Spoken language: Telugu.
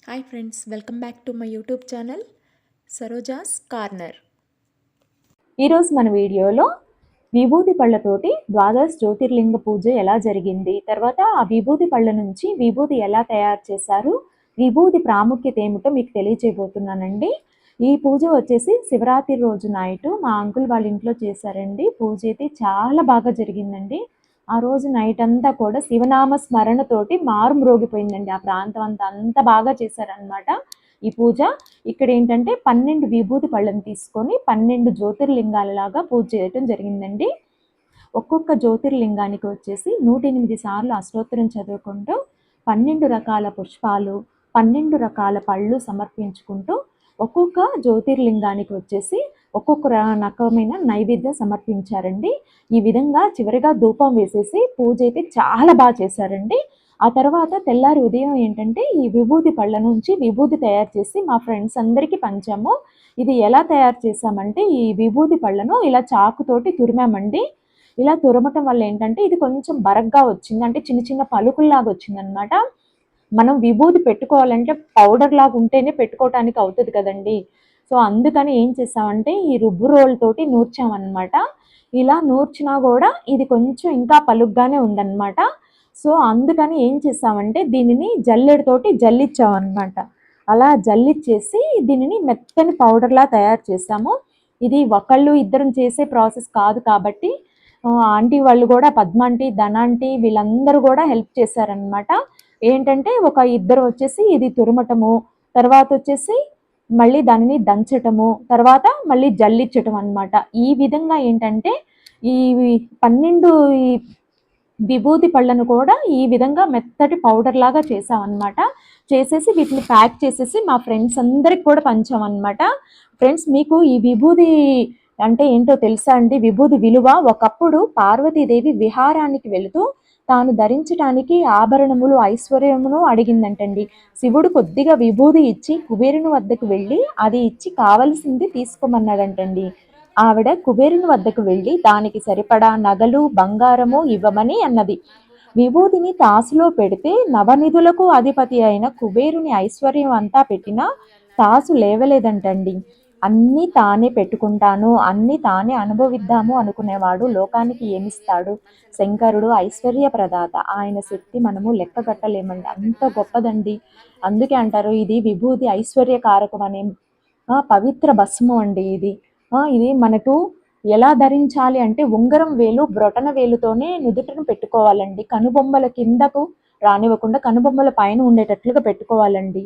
Hi friends, welcome back to my YouTube channel Saroja's corner. ఈరోజు మన వీడియోలో విభూతి పళ్ళతోటి ద్వాదశ జ్యోతిర్లింగ పూజ ఎలా జరిగింది, తర్వాత ఆ విభూతి పళ్ళ నుంచి విభూతి ఎలా తయారు చేశారు, విభూతి ప్రాముఖ్యత ఏమిటో మీకు తెలియజేయబోతున్నానండి. ఈ పూజ వచ్చేసి శివరాత్రి రోజు నైట్ మా అంకుల్ వాళ్ళ ఇంట్లో చేశారండి. పూజ అయితే చాలా బాగా జరిగిందండి. ఆ రోజు నైట్ అంతా కూడా శివనామ స్మరణతోటి మారుమ్రోగిపోయిందండి. ఆ ప్రాంతం అంత బాగా చేశారనమాట ఈ పూజ. ఇక్కడ ఏంటంటే 12 విభూతి పళ్ళని తీసుకొని 12 జ్యోతిర్లింగాలలాగా పూజ చేయటం జరిగిందండి. ఒక్కొక్క జ్యోతిర్లింగానికి వచ్చేసి 108 సార్లు అష్టోత్తరం చదువుకుంటూ 12 రకాల పుష్పాలు 12 రకాల పళ్ళు సమర్పించుకుంటూ ఒక్కొక్క జ్యోతిర్లింగానికి వచ్చేసి ఒక్కొక్క రకమైన నైవేద్యం సమర్పించారండి. ఈ విధంగా చివరిగా ధూపం వేసేసి పూజ అయితే చాలా బాగా చేశారండి. ఆ తర్వాత తెల్లారి ఉదయం ఏంటంటే ఈ విభూతి పళ్ళ నుంచి విభూతి తయారు చేసి మా ఫ్రెండ్స్ అందరికీ పంచాము. ఇది ఎలా తయారు చేసామంటే ఈ విభూతి పళ్ళను ఇలా చాకుతోటి తురిమామండి. ఇలా తురమటం వల్ల ఏంటంటే ఇది కొంచెం బరగ్గా వచ్చింది, అంటే చిన్న చిన్న పలుకుల్లాగా వచ్చిందనమాట. మనం విభూతి పెట్టుకోవాలంటే పౌడర్ లాగా ఉంటేనే పెట్టుకోవటానికి అవుతుంది కదండి. సో అందుకని ఏం చేసామంటే ఈ రుబ్బు రోల్ తోటి నూర్చామన్నమాట. ఇలా నూర్చినా కూడా ఇది కొంచెం ఇంకా పలుగ్గానే ఉందన్నమాట. సో అందుకని ఏం చేసామంటే దీనిని జల్లెడతోటి జల్లిచ్చామన్నమాట. అలా జల్లిచ్చేసి దీనిని మెత్తని పౌడర్లా తయారు చేసాము. ఇది ఒకళ్ళు ఇద్దరం చేసే ప్రాసెస్ కాదు కాబట్టి ఆంటీ వాళ్ళు కూడా, పద్మాంటీ, ధనాంటీ వీళ్ళందరూ కూడా హెల్ప్ చేశారనమాట. ఏంటంటే ఒక ఇద్దరు వచ్చేసి ఇది తురమటము, తర్వాత వచ్చేసి మళ్ళీ దానిని దంచటము, తర్వాత మళ్ళీ జల్లించటం అనమాట. ఈ విధంగా ఏంటంటే ఈ 12 ఈ విభూతి పళ్ళను కూడా ఈ విధంగా మెత్తటి పౌడర్ లాగా చేసామన్నమాట. చేసేసి వీటిని ప్యాక్ చేసేసి మా ఫ్రెండ్స్ అందరికి కూడా పంచామన్నమాట. ఫ్రెండ్స్, మీకు ఈ విభూతి అంటే ఏంటో తెలుసా అండి? విభూతి విలువ. ఒకప్పుడు పార్వతీదేవి విహారానికి వెళుతూ తాను ధరించడానికి ఆభరణములు ఐశ్వర్యమును అడిగిందంటండి. శివుడు కొద్దిగా విభూతి ఇచ్చి కుబేరుని వద్దకు వెళ్ళి అది ఇచ్చి కావలసింది తీసుకోమన్నాడంటండి. ఆవిడ కుబేరుని వద్దకు వెళ్ళి దానికి సరిపడా నగలు బంగారము ఇవ్వమని అన్నది. విభూతిని తాసులో పెడితే నవనిధులకు అధిపతి అయిన కుబేరుని ఐశ్వర్యం అంతా పెట్టినా తాసు లేవలేదంటండి. అన్నీ తానే పెట్టుకుంటాను, అన్నీ తానే అనుభవిద్దాము అనుకునేవాడు లోకానికి ఏమిస్తాడు? శంకరుడు ఐశ్వర్య ప్రదాత, ఆయన శక్తి మనము లెక్కగట్టలేమండి, అంత గొప్పదండి. అందుకే అంటారు ఇది విభూతి ఐశ్వర్య కారకం అనే పవిత్ర భస్మం అండి ఇది. ఇది మనకు ఎలా ధరించాలి అంటే ఉంగరం వేలు బ్రొటన వేలుతోనే నుదుటను పెట్టుకోవాలండి. కనుబొమ్మల కిందకు రానివ్వకుండా కనుబొమ్మల పైన ఉండేటట్లుగా పెట్టుకోవాలండి.